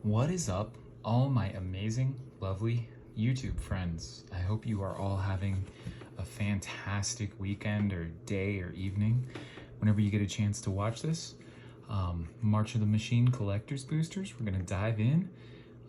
What is up, all my amazing, lovely YouTube friends? I hope you are all having a fantastic weekend or day or evening whenever you get a chance to watch this. March of the Machine Collector's Boosters, we're going to dive in.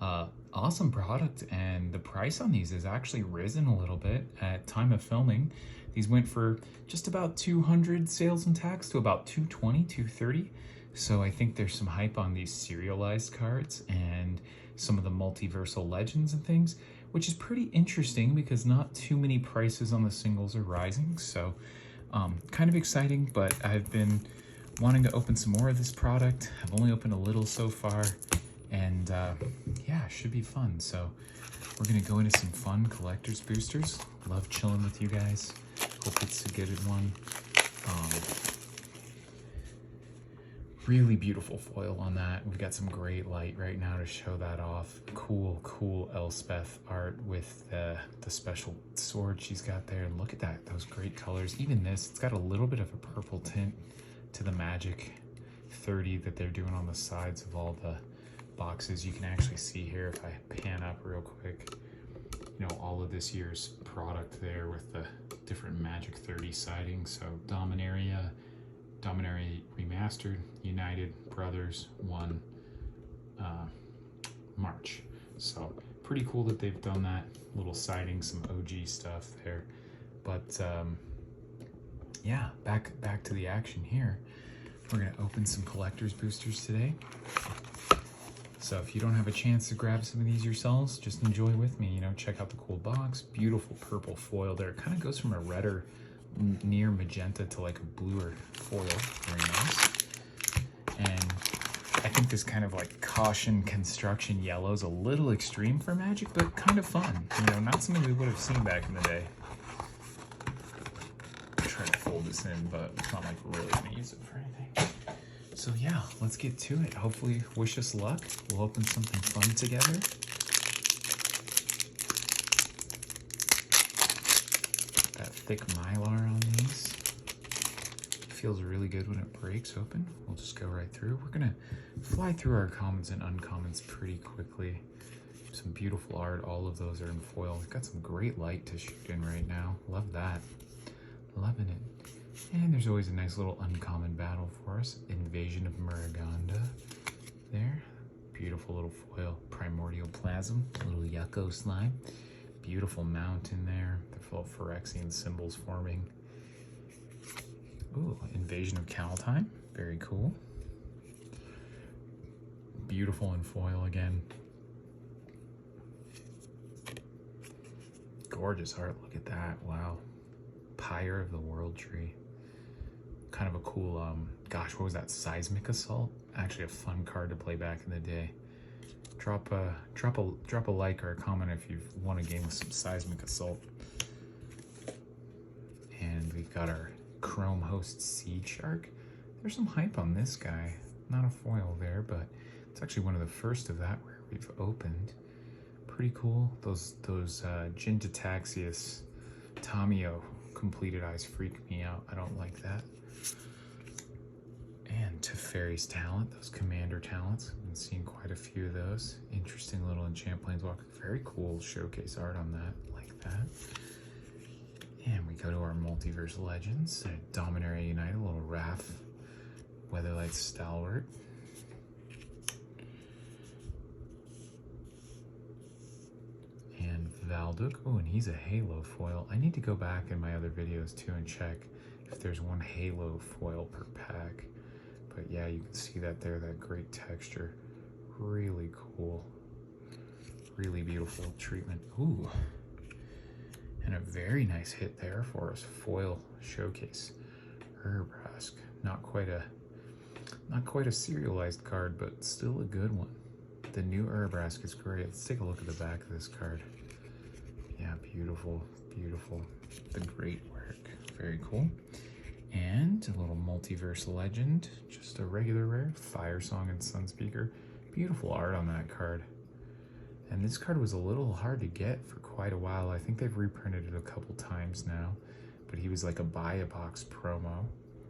Awesome product, and the price on these has actually risen a little bit at time of filming. These went for just about 200 sales and tax to about 220, 230. So I think there's some hype on these serialized cards and some of the multiversal legends and things, which is pretty interesting because not too many prices on the singles are rising. So kind of exciting, but I've been wanting to open some more of this product. I've only opened a little so far, and yeah, should be fun. So we're gonna go into some fun collector's boosters. Love chilling with you guys. Hope it's a good one. Really beautiful foil on that. We've got some great light right now to show that off. Cool Elspeth art with the special sword she's got there. And look at that, those great colors. Even this, it's got a little bit of a purple tint to the Magic 30 that they're doing on the sides of all the boxes. You can actually see here if I pan up real quick, you know, all of this year's product there with the different Magic 30 sidings. So Dominaria Remastered, United, Brothers, 1, March. So pretty cool that they've done that little siding, some OG stuff there. But yeah, back to the action here. We're gonna open some collector's boosters today. So if you don't have a chance to grab some of these yourselves, just enjoy with me. You know, check out the cool box. Beautiful purple foil there. It kind of goes from a redder, near magenta to like a bluer foil. Very nice. And I think this kind of like caution construction yellow is a little extreme for Magic, but kind of fun. You know, not something we would have seen back in the day. Try to fold this in, but it's not like we're really gonna use it for anything. So yeah, let's get to it. Hopefully, wish us luck. We'll open something fun together. That thick Mylar on these. Feels really good when it breaks open. We'll just go right through. We're gonna fly through our commons and uncommons pretty quickly. Some beautiful art. All of those are in foil. We've got some great light to shoot in right now. Love that. Loving it. And there's always a nice little uncommon battle for us. Invasion of Muraganda. There. Beautiful little foil. Primordial Plasm. Little Yucko slime. Beautiful mountain there. They're full of Phyrexian symbols forming. Ooh, Invasion of Kaldheim. Very cool. Beautiful in foil again. Gorgeous art. Look at that. Wow. Pyre of the World Tree. Kind of a cool, gosh, what was that? Seismic Assault? Actually a fun card to play back in the day. Drop a like or a comment if you've won a game with some Seismic Assault. And we've got our Chrome Host Seed Shark. There's some hype on this guy. Not a foil there, but it's actually one of the first of that where we've opened. Pretty cool. Those Jin-Taxius Tamio completed eyes freak me out. I don't like that. And Teferi's Talent, those commander talents. I've been seeing quite a few of those. Interesting little enchant planeswalker. Very cool showcase art on that. Like that. And we go to our multiverse legends. Dominaria United, a little Wrath, Weatherlight Stalwart. And Valduk. Oh, and he's a Halo foil. I need to go back in my other videos too and check if there's one Halo foil per pack. But yeah, you can see that there, that great texture. Really cool. Really beautiful treatment. Ooh. And a very nice hit there for us. Foil showcase. Urabrask. Not quite a serialized card, but still a good one. The new Urabrask is great. Let's take a look at the back of this card. Yeah, beautiful. The great work. Very cool. And a little multiverse legend. Just a regular rare. Fire Song and Sunspeaker. Beautiful art on that card. And this card was a little hard to get for quite a while. I think they've reprinted it a couple times now. But he was like a buy-a-box promo.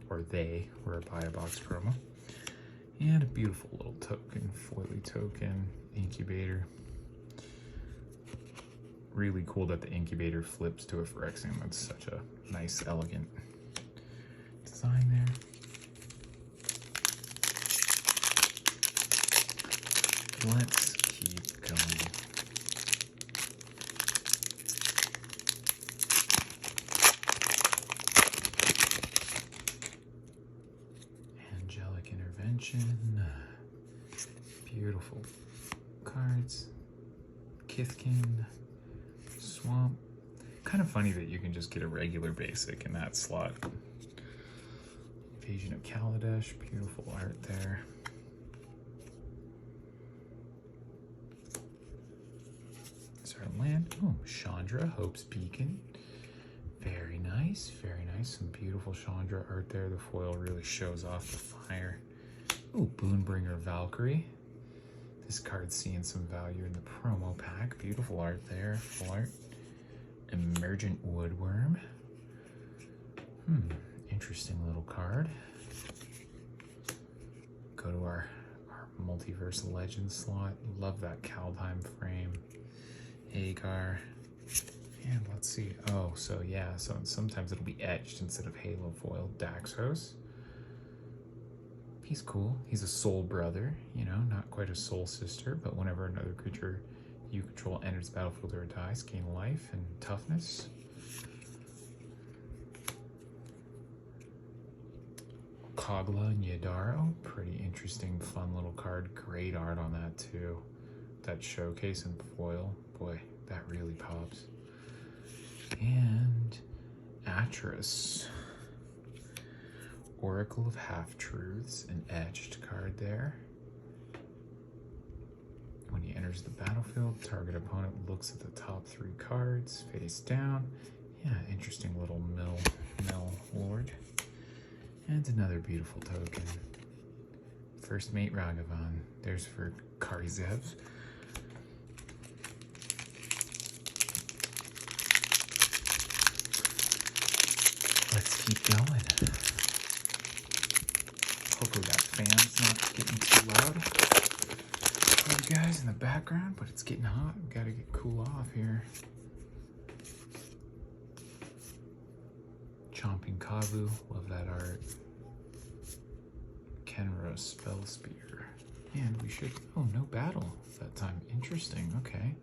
Or they were a buy-a-box promo. And a beautiful little token, foily token incubator. Really cool that the incubator flips to a Phyrexian. That's such a nice, elegant design there. Let's keep going. Angelic Intervention. Beautiful cards. Kithkin. Swamp. Kind of funny that you can just get a regular basic in that slot. Invasion of Kaladesh. Beautiful art there. Land. Oh, Chandra, Hope's Beacon. Very nice, very nice. Some beautiful Chandra art there. The foil really shows off the fire. Oh, Boonbringer Valkyrie. This card's seeing some value in the promo pack. Beautiful art there, full art. Emergent Woodworm. Interesting little card. Go to our Multiverse Legends slot. Love that Kaldheim frame. Agar, and let's see. Oh, so yeah, so sometimes it'll be etched instead of halo foil. Daxos. He's cool. He's a soul brother, you know, not quite a soul sister, but whenever another creature you control enters the battlefield or dies, gain life and toughness. Kogla and Yadaro. Pretty interesting, fun little card. Great art on that too. That showcase and foil. Boy, that really pops. And Atris. Oracle of Half-Truths, an etched card there. When he enters the battlefield, target opponent looks at the top 3 cards, face down. Yeah, interesting little mill lord. And another beautiful token. First Mate Ragavan. There's for Karizev. Let's keep going. Hopefully that fan's not getting too loud for you guys in the background, but it's getting hot. We've got to get cool off here. Chomping Kavu, love that art. Kenra Spellspear. And we should, oh, no battle that time. Interesting, okay.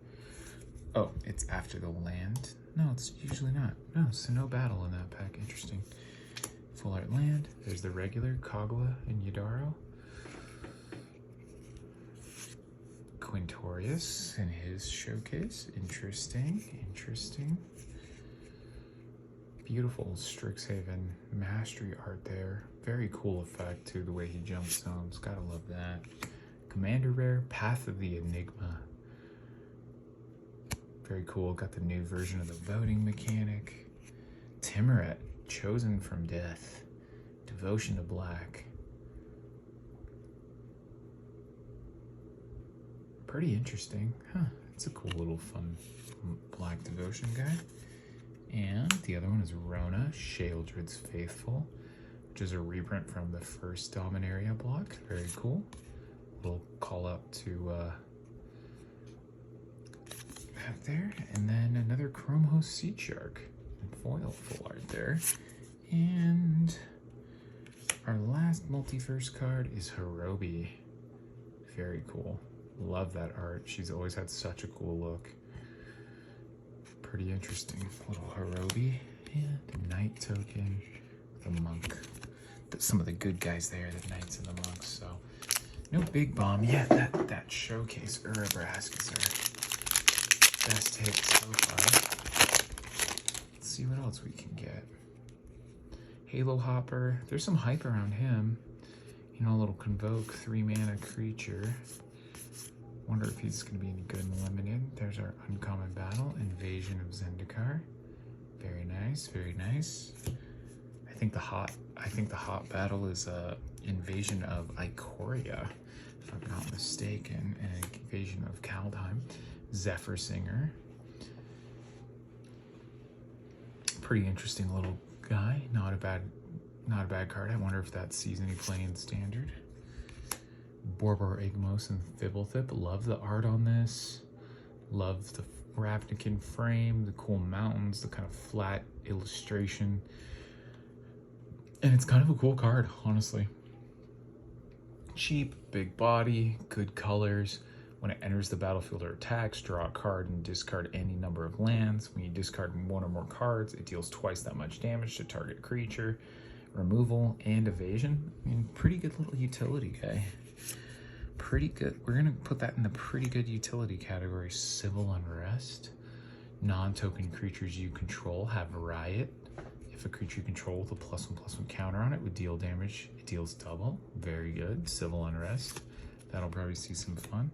Oh, it's after the land. No, it's usually not. No, so no battle in that pack. Interesting. Full art land. There's the regular Kogla and Yadaro. Quintorius in his showcase. Interesting, interesting. Beautiful Strixhaven Mastery art there. Very cool effect too, the way he jumps zones. Gotta love that. Commander Rare, Path of the Enigma. Very cool. Got the new version of the voting mechanic. Timoret, Chosen from Death. Devotion to Black. Pretty interesting. Huh. It's a cool little fun black devotion guy. And the other one is Rona, Sheoldred's Faithful, which is a reprint from the first Dominaria block. Very cool. Little call up to have there. And then another Chromos Sea Shark and foil full art there. And our last multiverse card is Hirobi. Very cool. Love that art. She's always had such a cool look. Pretty interesting little Hirobi. And a knight token with a monk. Some of the good guys there, the knights and the monks. So no big bomb yet. That showcase Urabrask is our best hit so far. Let's see what else we can get. Halo Hopper. There's some hype around him. You know, a little Convoke 3-mana creature. Wonder if he's going to be any good in limited. There's our uncommon battle, Invasion of Zendikar. Very nice, very nice. I think the hot battle is Invasion of Ikoria, if I'm not mistaken, and Invasion of Kaldheim. Zephyr Singer. Pretty interesting little guy. Not a bad card. I wonder if that sees any play in standard. Borbor Igmos and Fibblethip. Love the art on this. Love the Ravnican frame, the cool mountains, the kind of flat illustration. And it's kind of a cool card, honestly. Cheap, big body, good colors. When it enters the battlefield or attacks, draw a card and discard any number of lands. When you discard one or more cards, it deals twice that much damage to target creature. Removal and evasion. I mean, pretty good little utility guy. Pretty good. We're going to put that in the pretty good utility category. Civil Unrest. Non-token creatures you control have Riot. If a creature you control with a +1/+1 counter on it would deal damage, it deals double. Very good. Civil Unrest. That'll probably see some fun.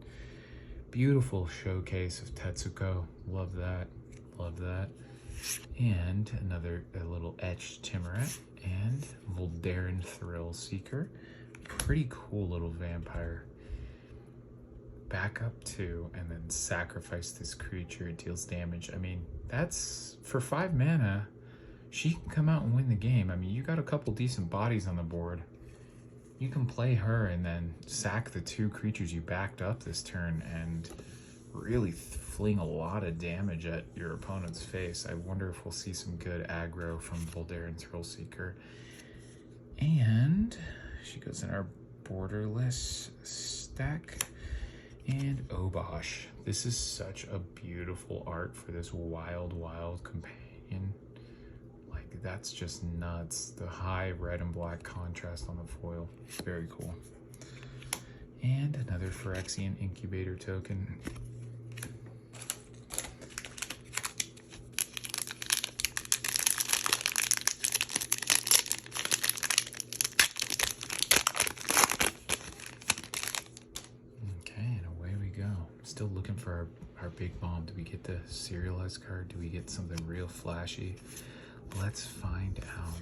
Beautiful showcase of Tetsuko. Love that. Love that. And a little etched Timuret and Voldaren Thrillseeker. Pretty cool little vampire. Back up 2 and then sacrifice this creature. It deals damage. I mean, that's for 5 mana. She can come out and win the game. I mean, you got a couple decent bodies on the board. You can play her and then sack the 2 creatures you backed up this turn and really fling a lot of damage at your opponent's face. I wonder if we'll see some good aggro from Voldaren Thrillseeker. And she goes in our borderless stack. And Obosh. This is such a beautiful art for this wild companion. Like, that's just nuts. The high red and black contrast on the foil. Very cool. And another Phyrexian Incubator token. Still looking for our big bomb. Do we get the serialized card? Do we get something real flashy? Let's find out.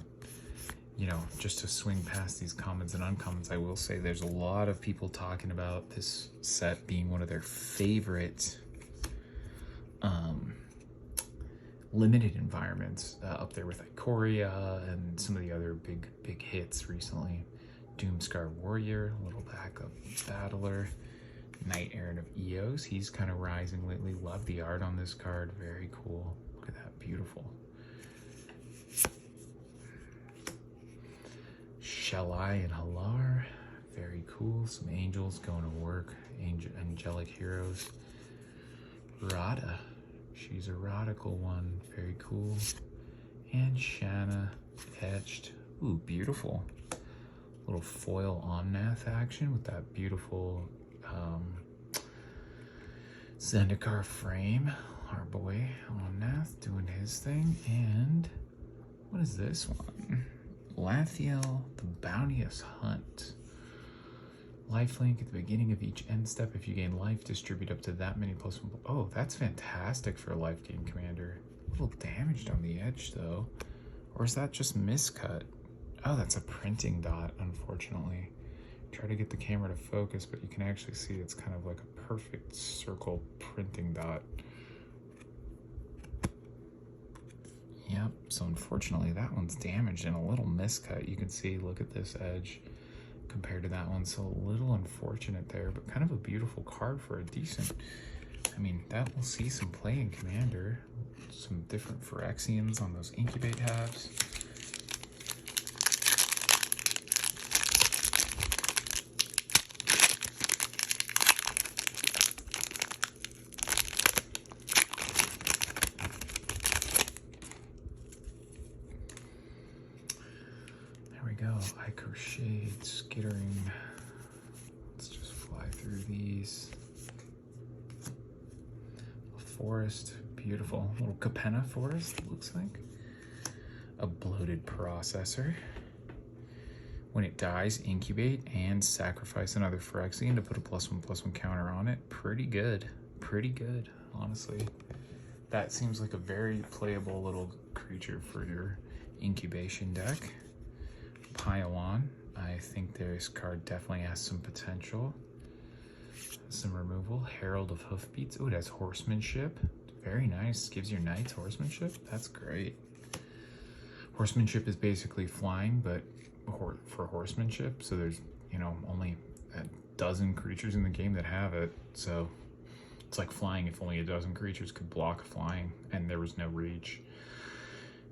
You know, just to swing past these commons and uncommons, I will say there's a lot of people talking about this set being one of their favorite limited environments, up there with Ikoria and some of the other big hits recently. Doomscar Warrior, a little backup battler. Knight Errant of Eos, he's kind of rising lately. Love the art on this card, very cool. Look at that, beautiful. Shelai and Halar, very cool. Some angels going to work, angelic heroes. Rada, she's a radical one, very cool. And Shanna, etched, ooh, beautiful. Little foil Omnath action with that beautiful Zendikar frame. Our boy Omnath doing his thing. And what is this one? Lathiel, the Bounteous Hunt. Lifelink at the beginning of each end step. If you gain life, distribute up to that many +1. Oh, that's fantastic for a life gain commander. A little damaged on the edge though. Or is that just miscut? Oh, that's a printing dot, unfortunately. Try to get the camera to focus, but you can actually see it's kind of like a perfect circle printing dot. Yep, so unfortunately that one's damaged and a little miscut. You can see, look at this edge compared to that one. So a little unfortunate there, but kind of a beautiful card for a decent, I mean, that will see some play in Commander. Some different Phyrexians on those Incubate halves. Ichor Shade, Skittering. Let's just fly through these. A forest, beautiful. Little Capenna forest, it looks like. A Bloated Processor. When it dies, incubate and sacrifice another Phyrexian to put a +1/+1 counter on it. Pretty good. Pretty good, honestly. That seems like a very playable little creature for your incubation deck. Pylon, I think this card definitely has some potential. Some removal. Herald of Hoofbeats. Oh, it has horsemanship. Very nice. Gives your knights horsemanship. That's great. Horsemanship is basically flying, but for horsemanship. So there's, you know, only dozen creatures in the game that have it, so it's like flying if only a dozen creatures could block flying and there was no reach.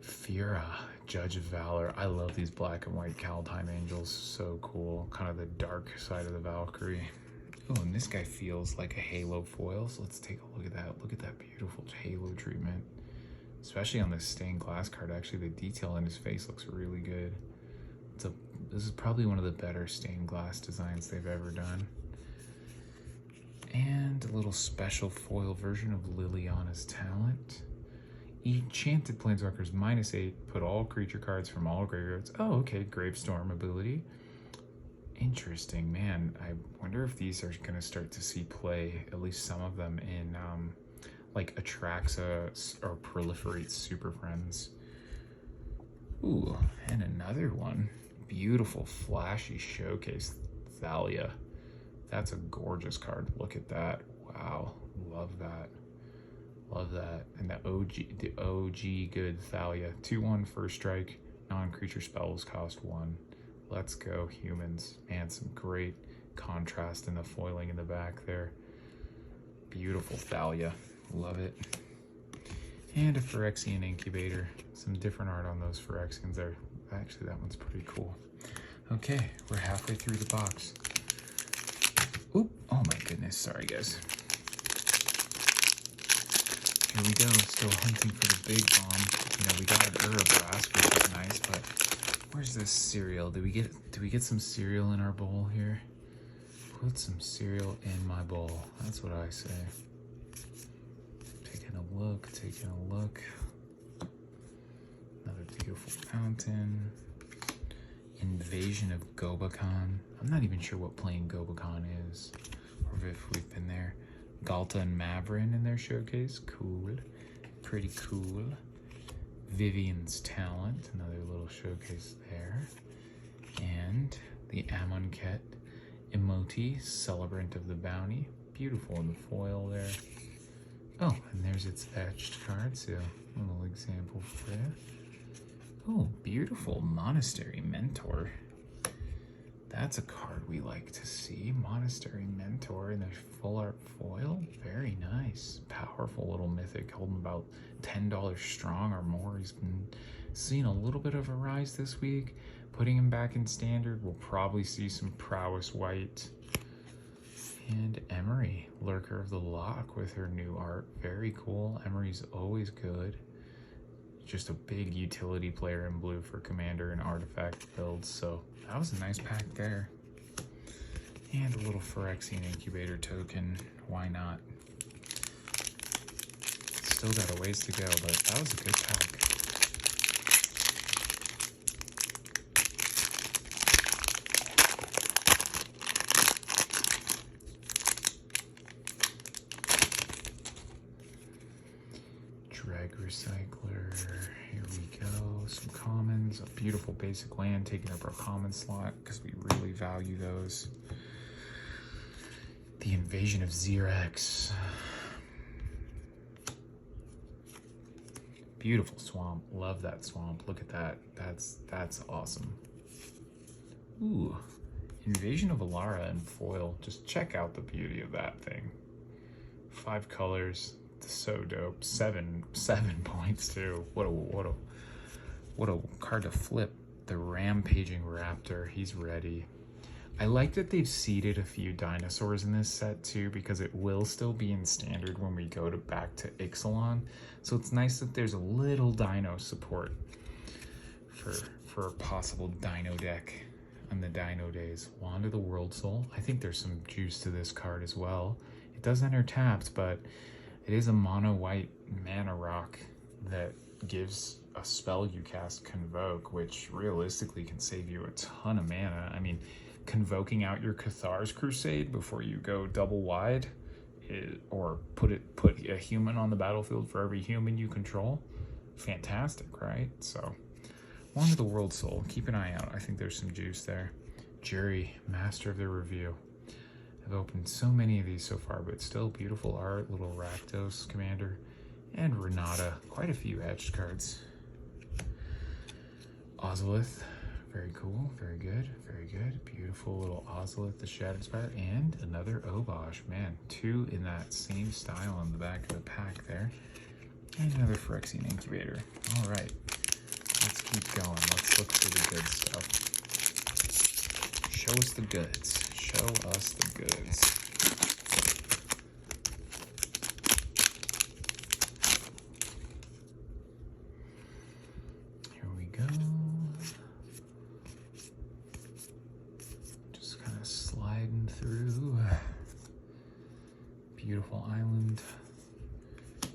Fira, Judge of Valor. I love these black and white Kaldheim Angels. So cool. Kind of the dark side of the Valkyrie. Oh, and this guy feels like a Halo foil, so let's take a look at that. Look at that beautiful Halo treatment. Especially on this stained glass card. Actually, the detail in his face looks really good. This is probably one of the better stained glass designs they've ever done. And a little special foil version of Liliana's Talent. Enchanted Planeswalkers -8. Put all creature cards from all graveyards. Oh, okay. Gravestorm ability. Interesting, man. I wonder if these are going to start to see play, at least some of them, in like Atraxa or Proliferate Super Friends. Ooh, and another one. Beautiful, flashy Showcase Thalia. That's a gorgeous card. Look at that. Wow. Love that. Love that. And the OG good Thalia. 2/1 first strike. Non-creature spells cost 1. Let's go, humans. Man, some great contrast in the foiling in the back there. Beautiful Thalia. Love it. And a Phyrexian Incubator. Some different art on those Phyrexians there. Actually, that one's pretty cool. Okay, we're halfway through the box. Oop, oh my goodness, sorry guys. Here we go, still hunting for the big bomb. You know, we got an Urabrask, which is nice, but where's this cereal? Do we get some cereal in our bowl here? Put some cereal in my bowl. That's what I say. Taking a look. Another beautiful fountain. Invasion of Gobakhan. I'm not even sure what playing Gobakhan is, or if we've been there. Galta and Mavrin in their showcase. Cool. Pretty cool. Vivian's Talent. Another little showcase there. And the Amonkhet Emoti, Celebrant of the Bounty. Beautiful in the foil there. Oh, and there's its etched card, so a little example for you. Oh, beautiful Monastery Mentor. That's a card we like to see. Monastery Mentor in the full art foil. Very nice. Powerful little mythic, holding about $10 strong or more. He's been seeing a little bit of a rise this week. Putting him back in standard, we'll probably see some Prowess White. And Emery, Lurker of the Loch with her new art. Very cool. Emery's always good. Just a big utility player in blue for Commander and Artifact builds, so that was a nice pack there. And a little Phyrexian Incubator token, why not? Still got a ways to go, but that was a good pack. Drag Recycler, here we go, some commons, a beautiful basic land taking up our common slot because we really value those. The Invasion of Xerex. Beautiful swamp, love that swamp, look at that, that's awesome. Ooh, Invasion of Alara in foil, just check out the beauty of that thing. 5 colors. So dope. 7 points too. What a card to flip. The Rampaging Raptor. He's ready. I like that they've seeded a few dinosaurs in this set too, because it will still be in standard when we go back to Ixalan. So it's nice that there's a little dino support for a possible dino deck on the dino days. Wand of the World Soul. I think there's some juice to this card as well. It does enter tapped, but it is a mono white mana rock that gives a spell you cast Convoke, which realistically can save you a ton of mana. I mean, convoking out your Cathar's Crusade before you go double wide, or put a human on the battlefield for every human you control. Fantastic, right? So, Wand of the World Soul, keep an eye out. I think there's some juice there. Jury, Master of the Review. I've opened so many of these so far, but still beautiful art. Little Rakdos Commander and Renata. Quite a few etched cards. Ozolith, Very cool, very good, very good. Beautiful little Ozolith, the Shattered Spire, and another Obosh. Man, two in that same style on the back of the pack there. And another Phyrexian Incubator. All right, let's keep going. Let's look for the good stuff. Show us the goods. Show us the goods. Here we go. Just kind of sliding through. Beautiful island.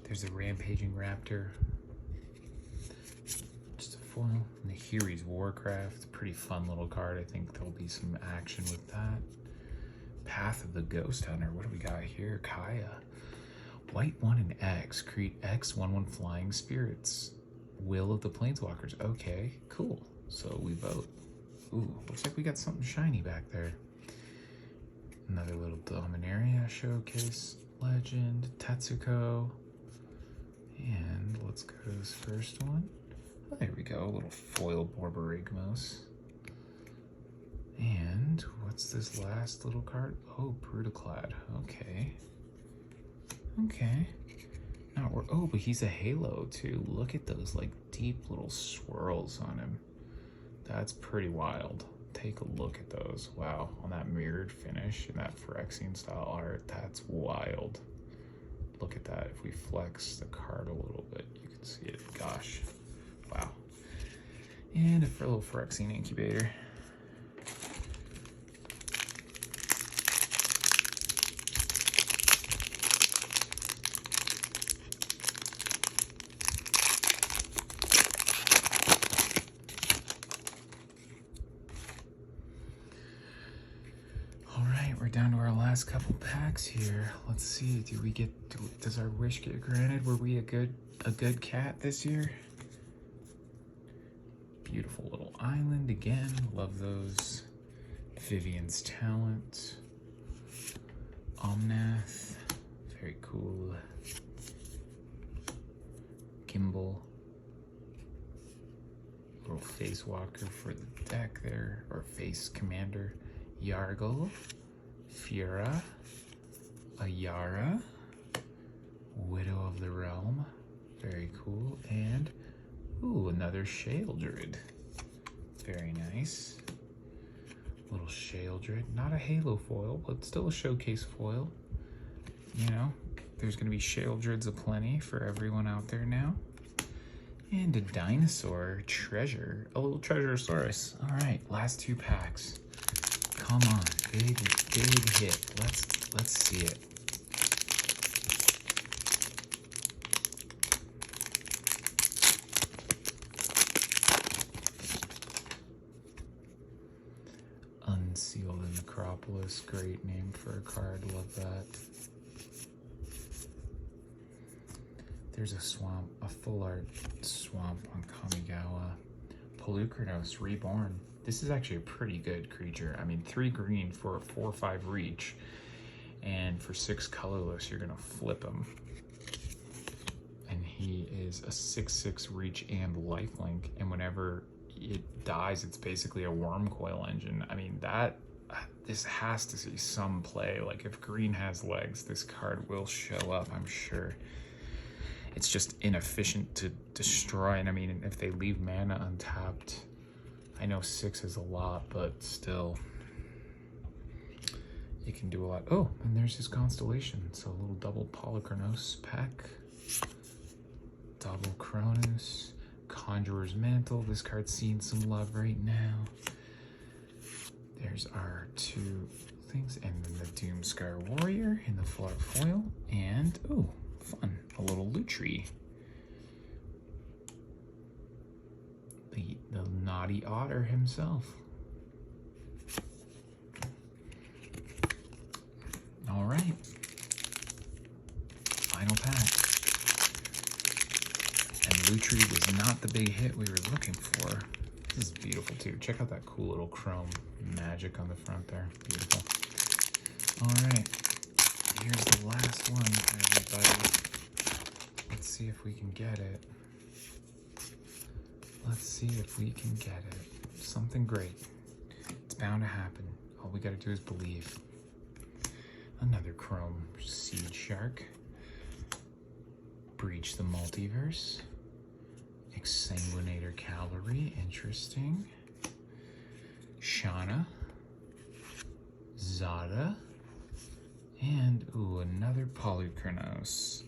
There's a Rampaging Raptor. Just a foil. And the Hiri's Warcraft. Pretty fun little card. I think there'll be some action with that. Path of the Ghost Hunter. What do we got here? Kaya. White 1 and X. Create X 1/1 Flying Spirits. Will of the Planeswalkers. Okay, cool. So we vote. Ooh, looks like we got something shiny back there. Another little Dominaria Showcase. Legend. Tetsuko. And let's go to this first one. Oh, there we go. A little foil Borborygmos. And what's this last little card? Oh, Brutaclad. Okay. Okay. Now we're, oh, but he's a Halo too. Look at those like deep little swirls on him. That's pretty wild. Take a look at those. Wow, on that mirrored finish and that Phyrexian style art, that's wild. Look at that. If we flex the card a little bit, you can see it. Gosh, wow. And a little Phyrexian Incubator. We're down to our last couple packs here. Let's see, does our wish get granted? Were we a good cat this year? Beautiful little island again. Love those. Vivian's Talent. Omnath. Very cool. Gimbal. Little Face Walker for the deck there, or Face Commander. Yargle. Fira, Ayara, Widow of the Realm, very cool, and ooh, another Sheoldred, very nice. Little Sheoldred, not a Halo foil, but still a showcase foil. You know, there's gonna be Sheoldreds aplenty for everyone out there now. And a Dinosaur Treasure, a little Treasurosaurus. All right, last two packs. Come on, big hit. Let's see it. Unsealed in Necropolis, great name for a card, love that. There's a swamp, a full art swamp on Kamigawa. Polukranos Reborn. This is actually a pretty good creature. I mean, 3 green for a 4/5 reach, and for 6 colorless, you're gonna flip him. And he is a 6/6 reach and lifelink, and whenever it dies, it's basically a Wormcoil Engine. I mean, this has to see some play. Like, if green has legs, this card will show up, I'm sure. It's just inefficient to destroy, and I mean, if they leave mana untapped, I know 6 is a lot, but still, it can do a lot. Oh, and there's his Constellation. So a little double Polukranos pack. Double Cronus. Conjurer's Mantle. This card's seeing some love right now. There's our 2 things. And then the Doomskar Warrior in the full art foil. And, oh, fun, a little Lutri. The naughty otter himself. All right. Final pack. And Lutri was not the big hit we were looking for. This is beautiful too. Check out that cool little chrome magic on the front there. Beautiful. All right. Here's the last one, everybody. Let's see if we can get it. Let's see if we can get it. something great. It's bound to happen. All we gotta do is believe. Another Chrome Seed Shark. Breach the Multiverse. Exsanguinator Cavalry, interesting. Shauna. Zada. And, ooh, another Polychronos.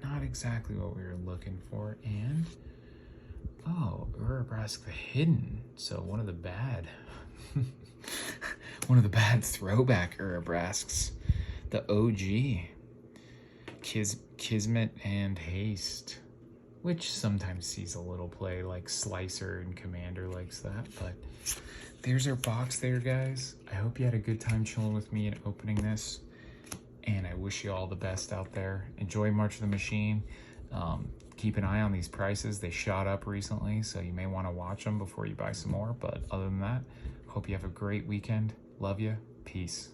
Not exactly what we were looking for. And, oh, Urabrask the Hidden. So one of the bad, one of the bad throwback Urabrasks. The OG. Kismet and Haste. Which sometimes sees a little play, like Slicer and Commander likes that. But there's our box there, guys. I hope you had a good time chilling with me and opening this. And I wish you all the best out there. Enjoy March of the Machine. Keep an eye on these prices. They shot up recently, so you may want to watch them before you buy some more. But other than that, hope you have a great weekend. Love you. Peace.